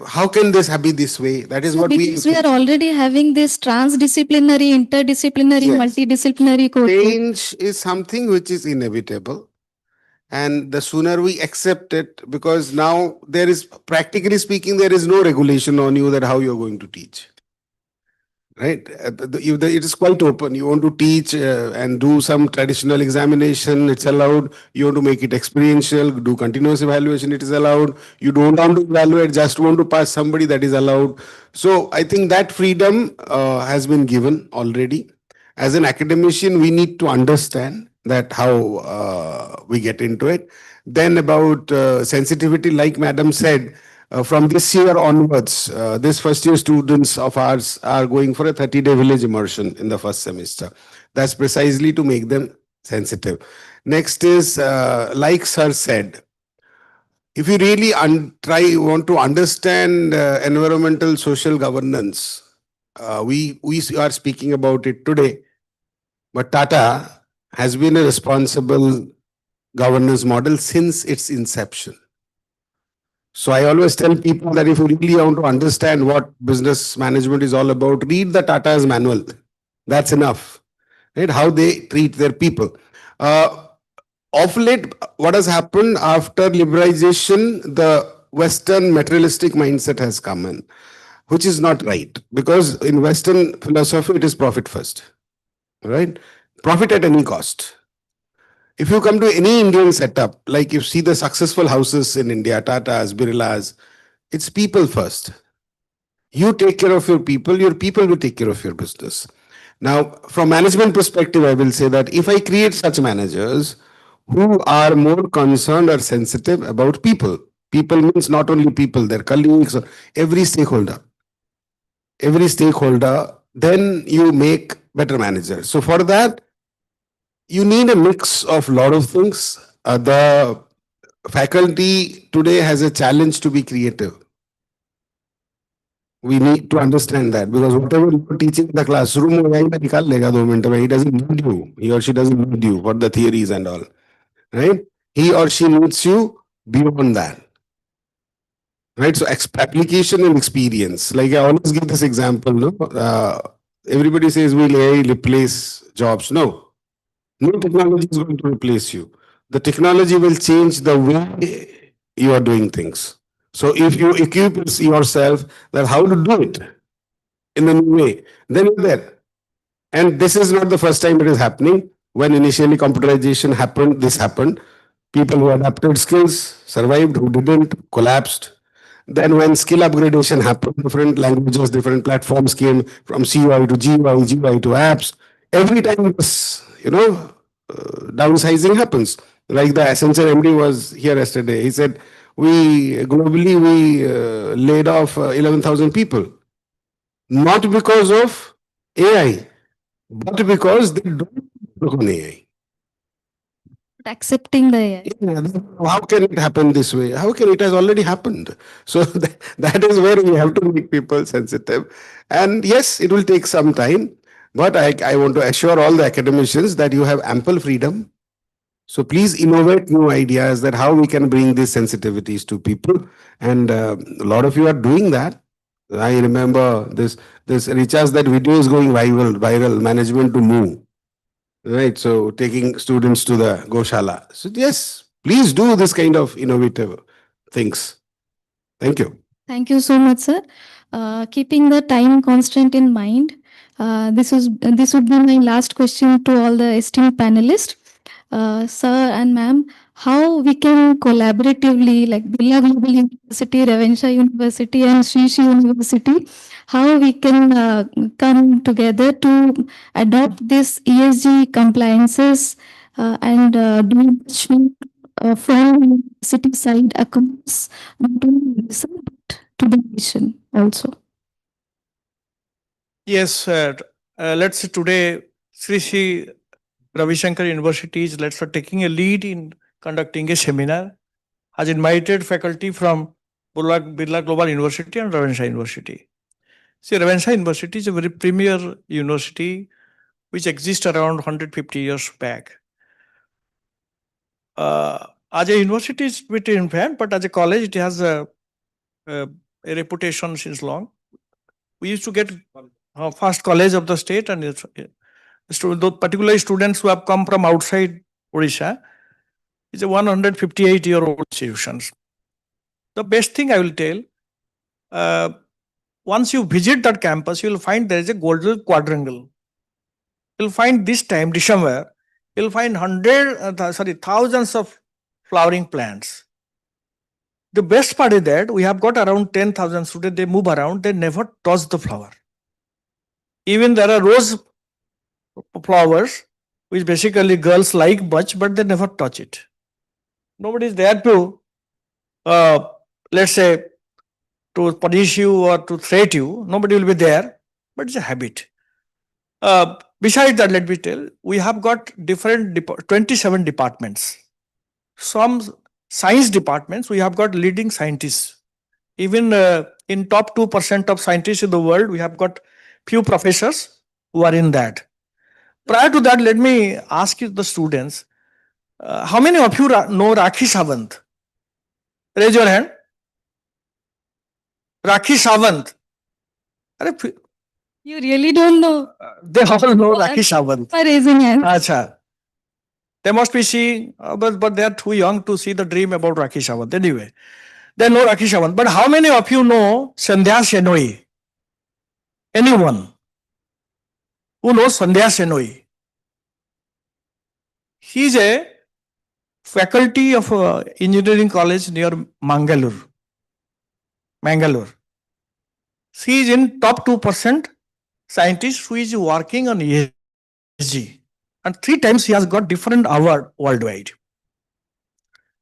how can this be this way? That is what Because we are already having this transdisciplinary, interdisciplinary, Yes. multidisciplinary course. Change is something which is inevitable. And the sooner we accept it, because now there is, practically speaking, there is no regulation on you that how you're going to teach. Right? It is quite open. You want to teach and do some traditional examination, it's allowed. You want to make it experiential, do continuous evaluation, it is allowed. You don't want to evaluate, just want to pass somebody, that is allowed. So I think that freedom has been given already. As an academician, we need to understand that how we get into it. Then about sensitivity, like Madam said, from this year onwards, this first year students of ours are going for a 30-day village immersion in the first semester. That's precisely to make them sensitive. Next is, like sir said, if you really want to understand environmental social governance, we are speaking about it today, but Tata has been a responsible governance model since its inception. So I always tell people that if you really want to understand what business management is all about, read the Tata's manual. That's enough. Right? How they treat their people. Of late, what has happened after liberalization, the Western materialistic mindset has come in, which is not right. Because in Western philosophy, it is profit first. Right? Profit at any cost. If you come to any Indian setup, like you see the successful houses in India, Tatas, Birlas, it's people first. You take care of your people will take care of your business. Now, from management perspective, I will say that if I create such managers who are more concerned or sensitive about people means not only people, their colleagues, every stakeholder, then you make better managers. So for that, you need a mix of lot of things. The faculty today has a challenge to be creative. We need to understand that, because whatever you're teaching in the classroom, he doesn't need you. He or she doesn't need you for the theories and all. Right? He or she needs you beyond that. Right? So application and experience. Like I always give this example. No? Everybody says, will AI replace jobs? No. No technology is going to replace you. The technology will change the way you are doing things. So if you equip yourself that how to do it in a new way, then you're there. And this is not the first time it is happening. When initially computerization happened, this happened. People who adapted skills survived, who didn't collapsed. Then when skill upgradation happened, different languages, different platforms came from CUI to GUI to apps. Every time it was, downsizing happens. Like the Accenture MD was here yesterday. He said, we laid off 11,000 people. Not because of AI, but because they don't work on AI. Accepting the AI. Yeah, how can it happen this way? How can it has already happened? So that is where we have to make people sensitive. And yes, it will take some time, but I want to assure all the academicians that you have ample freedom. So please innovate new ideas that how we can bring these sensitivities to people. And a lot of you are doing that. I remember this recharge, that video is going viral, management to move. Right. So taking students to the Goshala. So yes, please do this kind of innovative things. Thank you. Thank you so much, sir. Keeping the time constant in mind, this would be my last question to all the esteemed panelists. Sir and ma'am, how we can collaboratively, like Birla Global University, Ravenshaw University, and Sri Sri University, how we can come together to adopt this ESG compliances and do enrichment from university side across not only research but to the nation also. Yes, let's say today Sri Sri Ravi Shankar Universities, let's say taking a lead in conducting a seminar, has invited faculty from Birla Global University and Ravenshaw University. See, Ravenshaw University is a very premier university which exists around 150 years back. As a university, it's a bit infant, but as a college, it has a reputation since long. We used to get first college of the state, and those particularly students who have come from outside Odisha, it's a 158-year-old institutions. The best thing I will tell, once you visit that campus, you will find there is a golden quadrangle. You'll find this time, December, you'll find thousands of flowering plants. The best part is that we have got around 10,000 students, they move around, they never touch the flower. Even there are rose flowers, which basically girls like much, but they never touch it. Nobody is there to, let's say, to punish you or to threat you. Nobody will be there, but it's a habit. Besides that, let me tell, we have got different 27 departments. Some science departments, we have got leading scientists. Even in top 2% of scientists in the world, we have got few professors who are in that. Prior to that, let me ask you the students, how many of you know Rakhi Sawant? Raise your hand. Rakhi Sawant. You really don't know. They all know Rakhi Sawant. For raising hands. Acha. They must be seeing, but they are too young to see the dream about Rakhi Sawant. Anyway, they know Rakhi Sawant. But how many of you know Sandhya Shenoy? Anyone who knows Sandhya Shenoy? He is a faculty of engineering college near Mangalore. She is in top 2% scientist who is working on ESG. And 3 times he has got different award worldwide.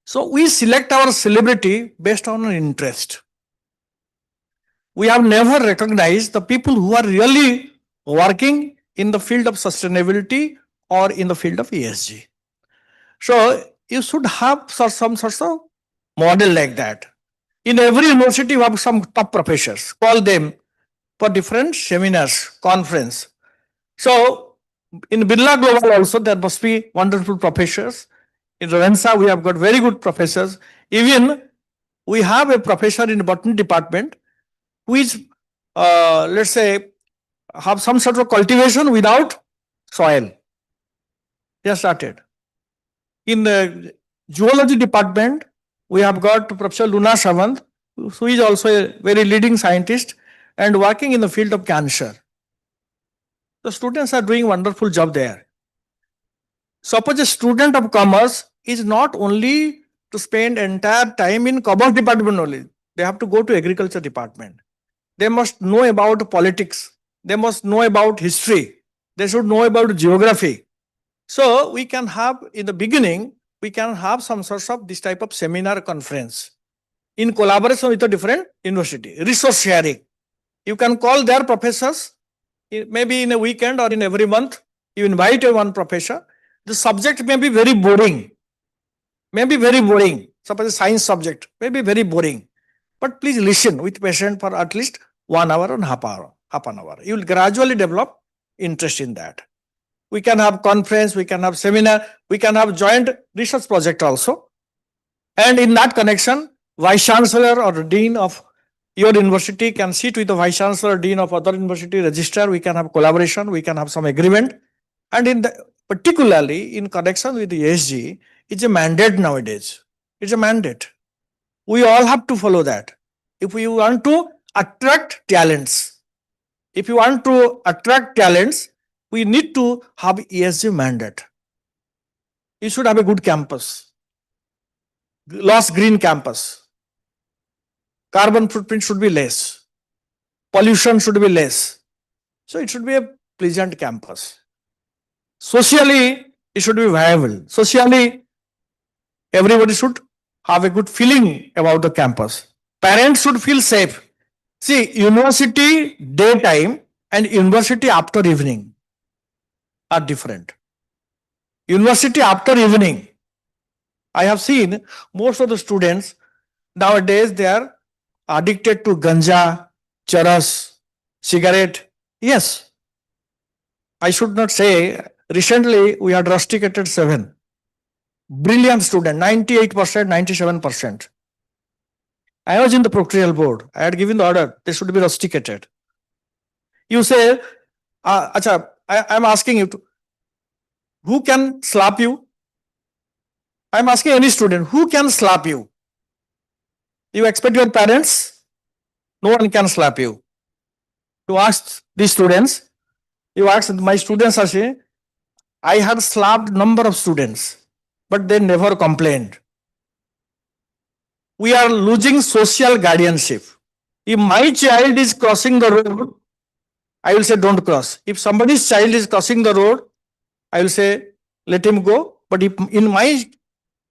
So we select our celebrity based on an interest. We have never recognized the people who are really working in the field of sustainability or in the field of ESG. So you should have some sorts of model like that. In every university, you have some top professors. Call them for different seminars, conference. So in Birla Global also, there must be wonderful professors. In Ravenshaw, we have got very good professors. Even we have a professor in the botany department who is, let's say, have some sort of cultivation without soil. They have started. In the zoology department, we have got Professor Luna Sawant, who is also a very leading scientist and working in the field of cancer. The students are doing a wonderful job there. Suppose a student of commerce is not only to spend entire time in commerce department only. They have to go to agriculture department. They must know about politics. They must know about history. They should know about geography. So we can have, in the beginning, we can have some sorts of this type of seminar conference in collaboration with a different university. Resource sharing. You can call their professors, maybe in a weekend or in every month. You invite one professor. The subject may be very boring. Suppose a science subject may be very boring. But please listen with patience for at least 1 hour and half an hour. You will gradually develop interest in that. We can have conference, we can have seminar, we can have joint research project also. And in that connection, Vice Chancellor or Dean of your university can sit with the Vice Chancellor, Dean of other university, register, we can have collaboration, we can have some agreement. And in the, particularly in connection with the ESG, it's a mandate nowadays. It's a mandate. We all have to follow that. If we want to attract talents. If you want to attract talents, we need to have ESG mandate. You should have a good campus, lost green campus. Carbon footprint should be less. Pollution should be less. So it should be a pleasant campus. Socially, it should be viable. Socially, everybody should have a good feeling about the campus. Parents should feel safe. See, university daytime and university after evening are different. University after evening, I have seen most of the students nowadays they are addicted to ganja, charas, cigarette. Yes, I should not say. Recently, we had rusticated 7. Brilliant student, 98%, 97%. I was in the proctorial board. I had given the order, they should be rusticated. You say, Acha, I am asking you, who can slap you? I am asking any student, who can slap you? You expect your parents? No one can slap you. You ask these students, you ask my students are saying, I had slapped number of students, but they never complained. We are losing social guardianship. If my child is crossing the road, I will say don't cross. If somebody's child is crossing the road, I will say let him go. But if in my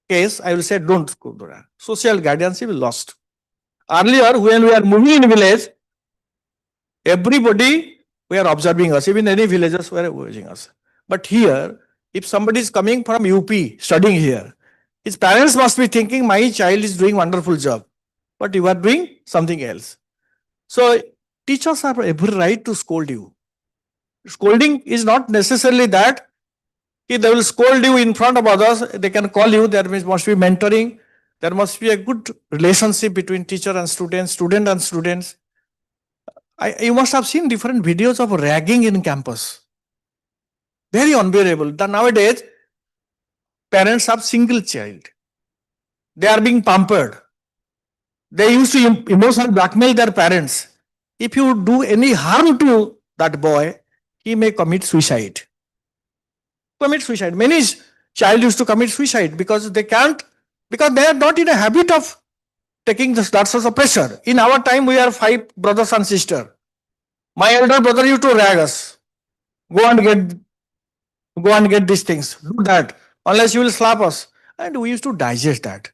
case, I will say don't go there. Social guardianship is lost. Earlier, when we are moving in village, everybody were observing us. Even any villagers were observing us. But here, if somebody is coming from UP studying here, his parents must be thinking my child is doing wonderful job, but you are doing something else. So teachers have every right to scold you. Scolding is not necessarily that if they will scold you in front of others, they can call you. There must be mentoring. There must be a good relationship between teacher and students, student and students. You must have seen different videos of ragging in campus. Very unbearable. Nowadays, parents have single child. They are being pampered. They used to emotionally blackmail their parents. If you do any harm to that boy, he may commit suicide. Many child used to commit suicide because they can't, because they are not in a habit of taking that sort of pressure. In our time, we are 5 brothers and sisters. My elder brother used to rag us. Go and get these things. Do that. Unless you will slap us. And we used to digest that.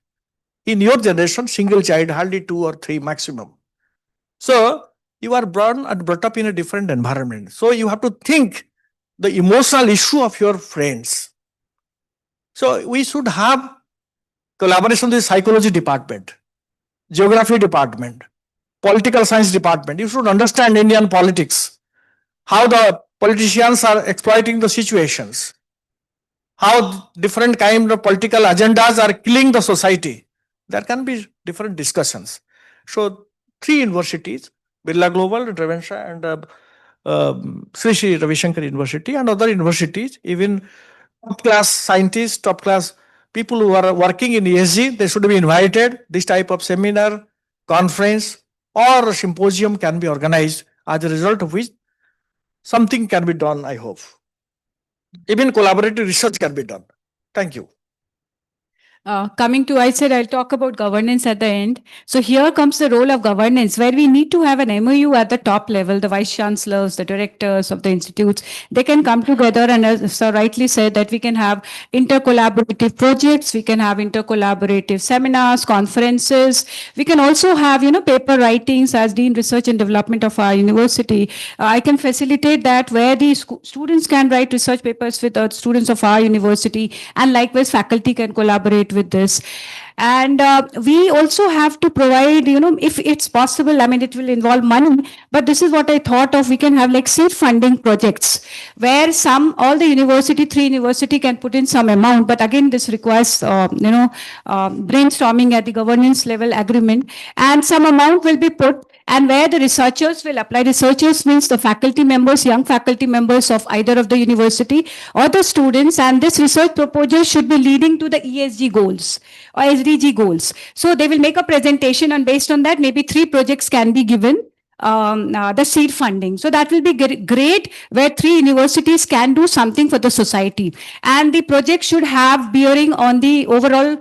In your generation, single child, hardly 2 or 3 maximum. So you are born and brought up in a different environment. So you have to think the emotional issue of your friends. So we should have collaboration with the psychology department, geography department, political science department. You should understand Indian politics, how the politicians are exploiting the situations, how different kind of political agendas are killing the society. There can be different discussions. So 3 universities, Birla Global, Ravenshaw and Sri Sri Ravi Shankar University and other universities, even top class scientists, top class people who are working in ESG, they should be invited. This type of seminar, conference or symposium can be organized, as a result of which something can be done, I hope. Even collaborative research can be done. Thank you. Coming to, I said I'll talk about governance at the end. So here comes the role of governance, where we need to have an MOU at the top level, the vice chancellors, the directors of the institutes. They can come together, and as Sir rightly said, that we can have intercollaborative projects, we can have intercollaborative seminars, conferences. We can also have, paper writings as Dean Research and Development of our university. I can facilitate that, where the students can write research papers with the students of our university, and likewise faculty can collaborate with this. And we also have to provide, if it's possible, I mean, it will involve money, but this is what I thought of. We can have like seed funding projects where all the 3 university can put in some amount, but again, this requires, brainstorming at the governance level agreement, and some amount will be put, and where the researchers will apply. Researchers means the faculty members, young faculty members of either of the university or the students, and this research proposal should be leading to the ESG goals or SDG goals. So they will make a presentation, and based on that, maybe 3 projects can be given the seed funding. So that will be great, where 3 universities can do something for the society. And the project should have bearing on the overall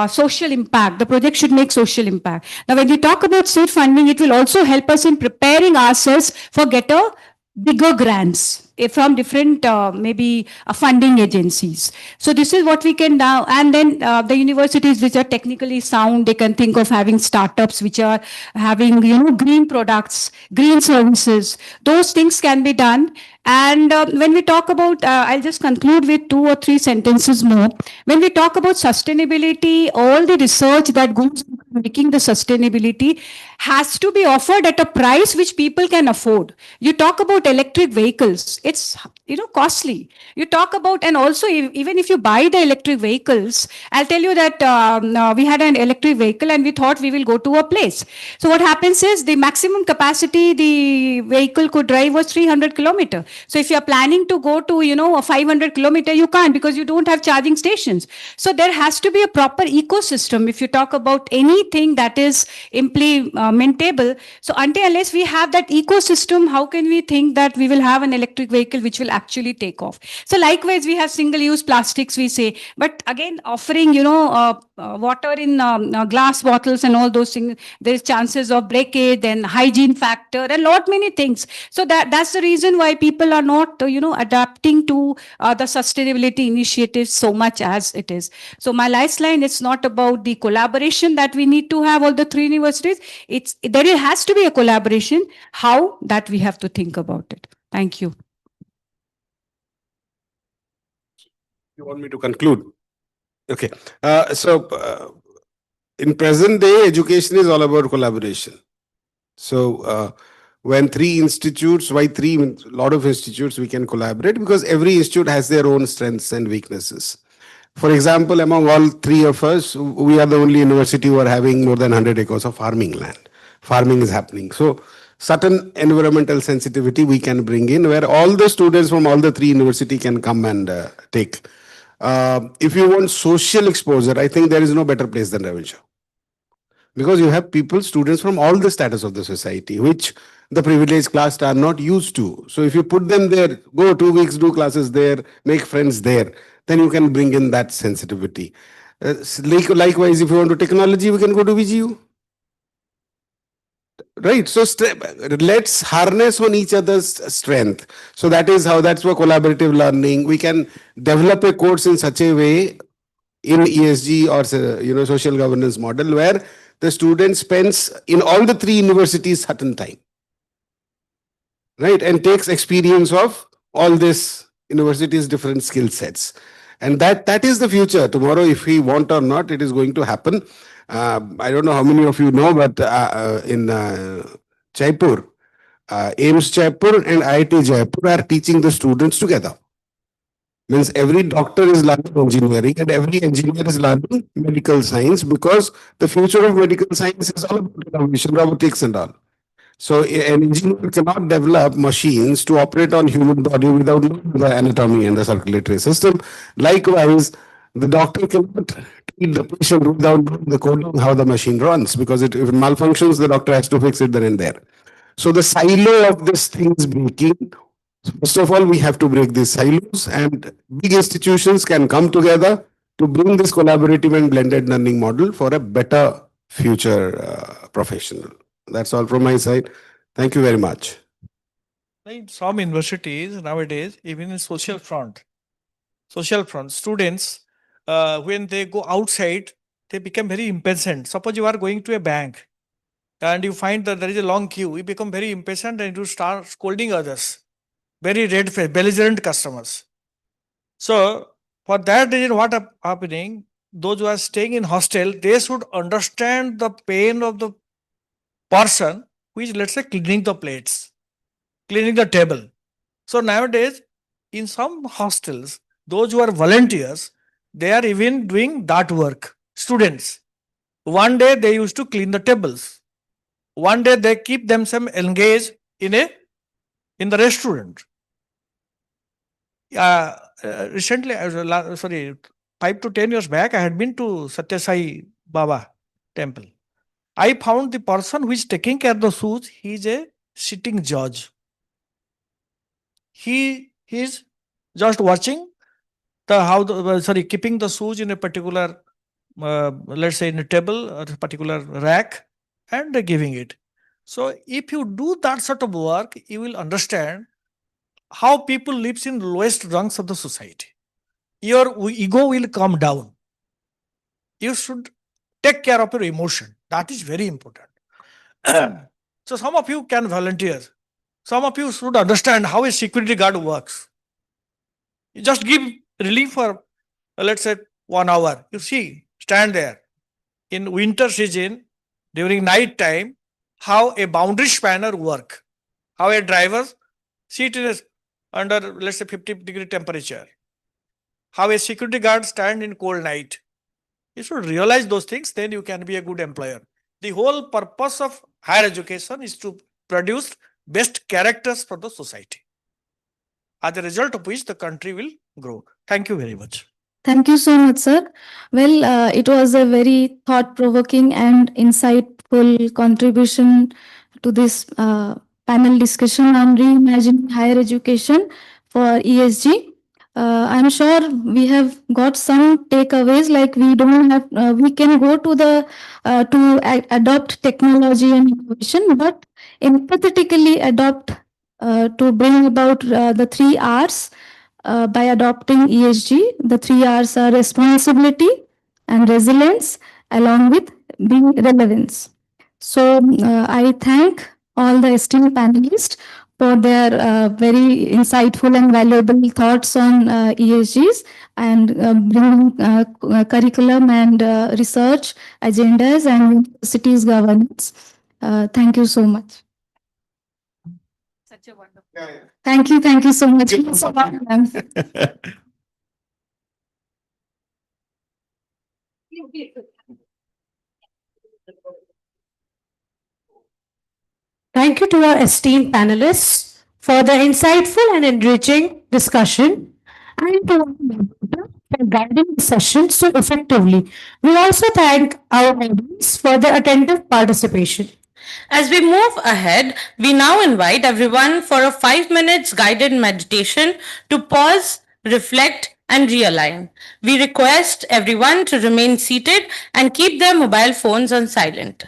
social impact. The project should make social impact. Now, when we talk about seed funding, it will also help us in preparing ourselves for getter bigger grants from different maybe funding agencies. So this is what we can now, and then the universities which are technically sound, they can think of having startups which are having, green products, green services. Those things can be done. And when we talk about, I'll just conclude with 2 or 3 sentences more. When we talk about sustainability, all the research that goes into making the sustainability has to be offered at a price which people can afford. You talk about electric vehicles, it's costly. You talk about, and also even if you buy the electric vehicles, I'll tell you that we had an electric vehicle and we thought we will go to a place. So what happens is the maximum capacity the vehicle could drive was 300 kilometer. So if you're planning to go to, a 500 kilometer, you can't because you don't have charging stations. So there has to be a proper ecosystem if you talk about anything that is implementable. So until unless we have that ecosystem, how can we think that we will have an electric vehicle which will actually take off? So likewise, we have single-use plastics, we say, but again, offering, water in glass bottles and all those things, there's chances of breakage, then hygiene factor, and lot many things. So that's the reason why people are not, adapting to the sustainability initiatives so much as it is. So my last line, it's not about the collaboration that we need to have all the 3 universities. There has to be a collaboration. How that we have to think about it. Thank you. You want me to conclude? Okay. In present day, education is all about collaboration. So when 3 institutes, why three? A lot of institutes we can collaborate because every institute has their own strengths and weaknesses. For example, among all 3 of us, we are the only university who are having more than 100 acres of farming land. Farming is happening. So certain environmental sensitivity we can bring in where all the students from all the 3 university can come and take. If you want social exposure, I think there is no better place than Ravenshaw. Because you have people, students from all the status of the society, which the privileged class are not used to. So if you put them there, go 2 weeks, do classes there, make friends there, then you can bring in that sensitivity. Likewise, if you want to technology, we can go to VGU. Right. So let's harness on each other's strength. So that's why collaborative learning. We can develop a course in such a way in ESG or social governance model where the student spends in all the 3 universities certain time, right, and takes experience of all this universities' different skill sets, and that is the future. Tomorrow, if we want or not, it is going to happen. I don't know how many of you know, but in Jaipur, AIMS Jaipur and IIT Jaipur are teaching the students together. Means every doctor is learning engineering and every engineer is learning medical science because the future of medical science is all about innovation, robotics and all. So an engineer cannot develop machines to operate on human body without knowing the anatomy and the circulatory system. Likewise, the doctor cannot treat the patient without knowing the coding how the machine runs because if it malfunctions, the doctor has to fix it then and there. So the silo of this thing is breaking. First of all, we have to break these silos and big institutions can come together to bring this collaborative and blended learning model for a better future professional. That's all from my side. Thank you very much. In some universities nowadays, even in social front, students, when they go outside, they become very impatient. Suppose you are going to a bank and you find that there is a long queue, you become very impatient and you start scolding others. Very red face, belligerent customers. So for that reason, what happening? Those who are staying in hostel, they should understand the pain of the person who is, let's say, cleaning the plates, cleaning the table. So nowadays, in some hostels, those who are volunteers, they are even doing that work. Students. One day they used to clean the tables. One day they keep themselves engaged in the restaurant. Recently, 5 to 10 years back, I had been to Satya Sai Baba temple. I found the person who is taking care of the shoes, he is a sitting judge. He is just watching keeping the shoes in a particular, let's say in a table or a particular rack, and giving it. So if you do that sort of work, you will understand how people lives in lowest rungs of the society. Your ego will come down. You should take care of your emotion. That is very important. So some of you can volunteer. Some of you should understand how a security guard works. You just give relief for, let's say, 1 hour. You see, stand there. In winter season, during night time, how a boundary spanner work. How a driver sit in under, let's say, 50-degree temperature. How a security guard stand in cold night. You should realize those things, then you can be a good employer. The whole purpose of higher education is to produce best characters for the society, as a result of which the country will grow. Thank you very much. Thank you so much, sir. Well, it was a very thought-provoking and insightful contribution to this panel discussion on reimagining higher education for ESG. I'm sure we have got some takeaways, like we don't have, we can go to the adopt technology and innovation, but empathetically adopt to bring about the 3 Rs by adopting ESG. The 3 Rs are responsibility and resilience, along with being relevance. So I thank all the esteemed panelists for their very insightful and valuable thoughts on ESGs and bringing curriculum and research agendas and universities governance. Thank you so much. Such a wonderful. Thank you so much. Thank you to our esteemed panelists for the insightful and enriching discussion and to our moderator for guiding the session so effectively. We also thank our audience for their attentive participation. As we move ahead, we now invite everyone for a 5 minutes guided meditation to pause, reflect, and realign. We request everyone to remain seated and keep their mobile phones on silent.